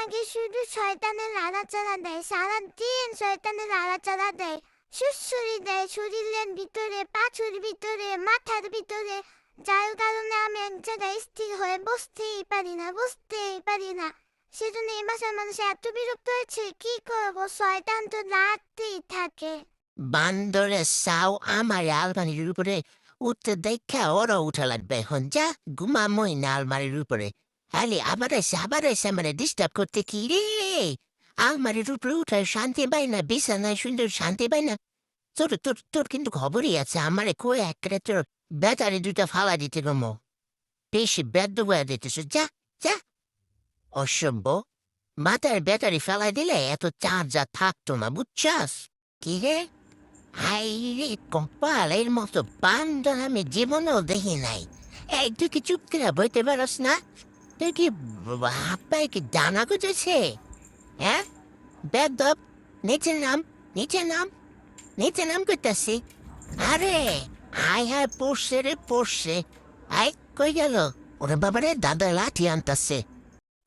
আগে শুধু শয়তানের নাড়াচাড়া দেয়, সারাদিন শয়তানের নাড়াচাড়া দেয়, সুড়সুড়ি দেয় শরীরের ভিতরে, পাছুর ভিতরে, মাথার ভিতরে, যার কারণে আমি এক জায়গায় স্থির হয়ে বসতেই পারি না। সেজন্য এই বাসার মানুষ এত বিরক্ত হয়েছে, কি করবো, শয়তান তো নাড়তেই থাকে। বান্দরের সাও আমার আলমারির উপরে উঠতে দেখা ওরা উঠা লাগবে এখন যা ঘুমামই না আলমারির উপরে। আরে আবার এসে মানে ডিস্টার্ব করতে কি রে? আলমারির উপরে উঠে শান্তি পাই না, বিছানায় সুন্দর শান্তি পাই না। তোর তোর তোর কিন্তু খবরই আছে, আমারে কই একটা তোর ব্যাটারি দুটা ফালা দিতে গমো, বেশি ব্যর্থ হয়ে দিতেছ। যা যা অসভ্য, মাথার ব্যাটারি ফেলাই দিলে এত চার্জার থাকতো না, বুঝছাস? কি রে? হাইরে কপাল, এর মতো বান্দর আমি জীবনেও দেখি নাই। এই তুই কি চুপ করে বইতে পারস না? তুই কি হাপ্পায় কি ডানা গুজেছে? হ্যাঁ, বেদব, নিচে নাম, নিচে নাম, নিচে নাম করতেছি। আরে হায় হায়, পড়ছে রে পড়ছে। আয় কই গেল? ওরে বাবারে, দাদা লাঠি আনতাছে।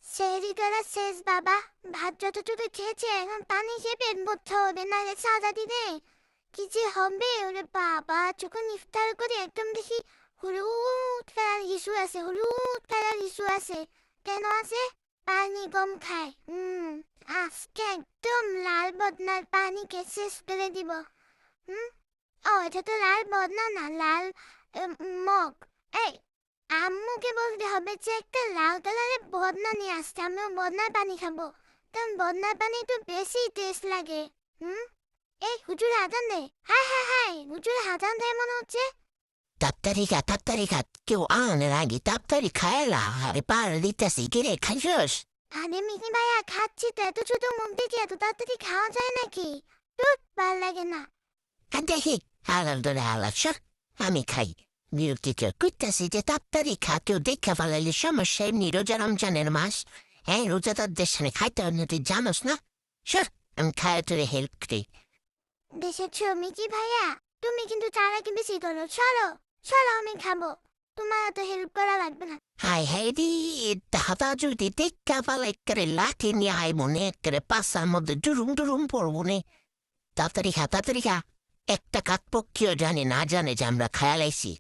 সেহরি করা শেষ বাবা, ভাত যতটুকু খেয়েছে এখন পানি খেয়ে পেট ভরতে হবে, না সাজা দিনে কি যে হবে। ওরে বাবা, যখন ইফতার করে একদম দেখি হলুদ ফেলার ইস্যু আছে, হলুদ ফেলার ইস্যু আছে। কেন আছে? পানি কম খায়। আজকে একদম লাল বদনার পানি খেয়ে শেষ করে দিব। হুম। ও, এটা তো লাল বদনা না, লাল মগ। এই, আম্মুকে বলতে হবে যে একটা লাল কালারের বদনা নিয়ে আসতে, আমিও বদনার পানি খাবো। কারণ বদনার পানি একটু বেশি টেস্ট লাগে। হুম। এই হুজুর আজান দে, হাই হাই হাই, হুজুর আজান দেয় মনে হচ্ছে। তাড়াতাড়ি খা, কেউ আনের আগে তাড়াতাড়ি খায়লা। আরে পার দিতেছি, কিরে খাইছস? আরে মিনি ভাইয়া, খাচ্ছি তো, এত ছোট মুখ দেখে এত তাড়াতাড়ি খাওয়া যায় নাকি? টুট, ভাল লাগে না। দেখি হালাল ধরে হালাল সর, আমি খাই। বিরক্তিতে করতেছি যে তাড়াতাড়ি খা, কেউ দেখা ফেলাইলে সমস্যা। এমনি রোজা রমজানের মাস, হ্যাঁ রোজাদারদের সামনে খাইতে হয় না, তুই জানোস না? সর, আমি খায় তোরে হেল্প করি। দেখেছো মিকি ভাইয়া, তুমি কিন্তু তার আগে বেশি করো। সরো সরো, আমি খাবো, তোমার এত হেল্প করা লাগবে না। হাই হাই রে, দাদা যদি দেখা ফেলাই করে লাঠি নিয়ে আয় মনে করে পাশার মধ্যে ডুরুম ডুরুম পড়বো নে। তাড়াতাড়ি খা। একটা কাক পক্ষীও জানে না জানে যে আমরা খায়ালাইছি।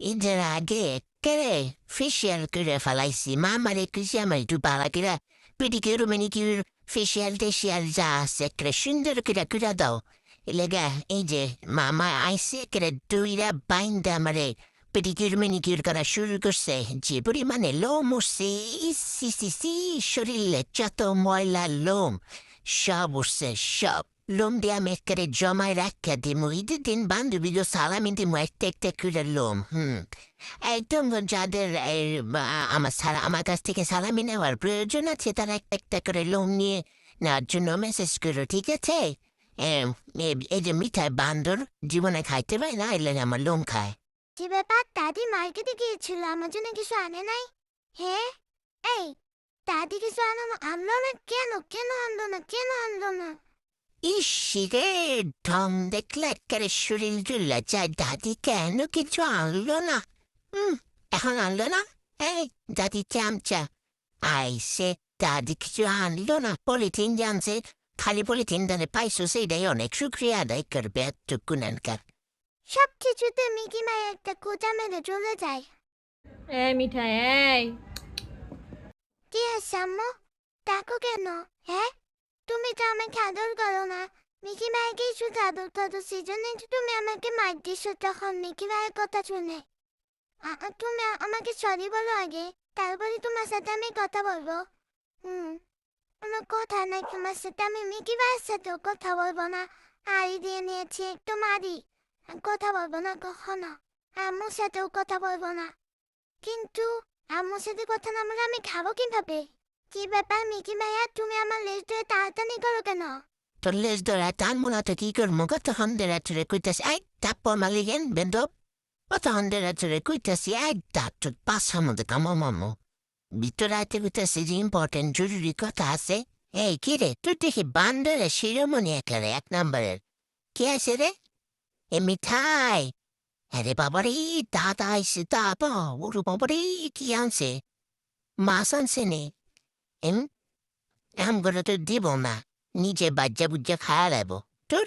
ঈদের আগে কেড়ে ফেসিয়াল করে ফেলাইছি। মা মারে কৃষি আমার একটু পালা কিরা পেডিকিউর মেনিকিউর ফেসিয়াল টেসিয়াল যা আছে করে সুন্দর করে দাও। এলেগা এই যে মামা আইসে করে দুইরা বাইন্দা আমারে পেডিকিউর মেনিকিউর করা শুরু করছে। যে পরিমাণে লোম উঠছে, ইসি শরীরে যত ময়লা লোম সব উঠছে, সব লোম দিয়ে আমি একেবারে জমায় রাখা দিমু। ঈদের দিন বান্ধবীদের সালামি দিমু একটা করে লোম। একদম যাদের আমার কাছ থেকে সালামি নেওয়ার প্রয়োজন আছে, তারা একটা করে লোম নিয়ে নেওয়ার জন্য মেসেজ করো, ঠিক আছে? এই যে মিঠাই বান্দর জীবনে খাইতে পারে না, এলে আমার লোম খায়। কি ব্যাপার, দাদি মার্কেটে গিয়েছিল, আমার জন্য কিছু আনে নাই? হ্যাঁ। এই, দাদি কিছু আনলো না কেন? কেন আনলো না, কেন আনলো না? ইসিরে, ঢং দেখলে একেবারে শরীর জুল্লা যায়। দাদি কেন কিছু আনলো না? এখন আনলো না? এই দাদি চামচা আইসে, দাদি কিছু আনলো না, পলিথিন জানছে। খালি পলিথিন দানে পাইছো, সেইটাই অনেক শুক্রিয়া আদায় করবে এতটুকুনানকার। সব কিছুতে মিকি মাই একটা খোঁচা মেরে চলে যায়। এই মিঠাই, এই কি আছে আম্মু? ডাকো কেন? হ্যাঁ, তুমি তো আমাকে আদর করো না। মিকি মাইকে শুধু আদর করো, সেজন্যই তো তুমি আমাকে মার দিছো তখন মিকি মায়ের কথা শুনে। তুমি আমাকে সরি বলো আগে, তারপরে তোমার সাথে আমি কথা বলবো। কোনো কথা নাই তোমার সাথে, আমি মিকি ভাইয়ের সাথেও কথা বলবো না। আড়ি দিয়ে নিয়েছি একটু মারি, কথা বলবো না কখনো। আম্মুর সাথেও কথা বলবো না। কিন্তু আম্মুর সাথে কথা না বলে আমি খাবো কিভাবে? কি ব্যাপার মিকি ভাইয়া, তুমি আমার লেজ ধরে টানাটানি করো কেন? তোর লেজ ধরে টানবো না তো কি করবো? কতক্ষণ ধরে চলে কইতাছি এই তাপ্পর মালিগেন বেন্দব, কতক্ষণ ধরে চলে কইতাছি এই দাঁত তোর পাশার মধ্যে কামো মামো। ভিতরে আইতে কইতাছি যে ইম্পর্টেন্ট জরুরি কথা আছে। এই কি রে, তুই দেখি বান্দরের শিরোমণি একেবারে এক নম্বরের। কে আছে রে? এ মিঠাই। আরে বাবারে, দাদা আইসে, দাদা ওরে বাবারে, কি আনছে? মাছ আনছে নে? এম করে তো দিব না, নিজে বাজ্যা বুজ্জা খাওয়া দেবো তোর।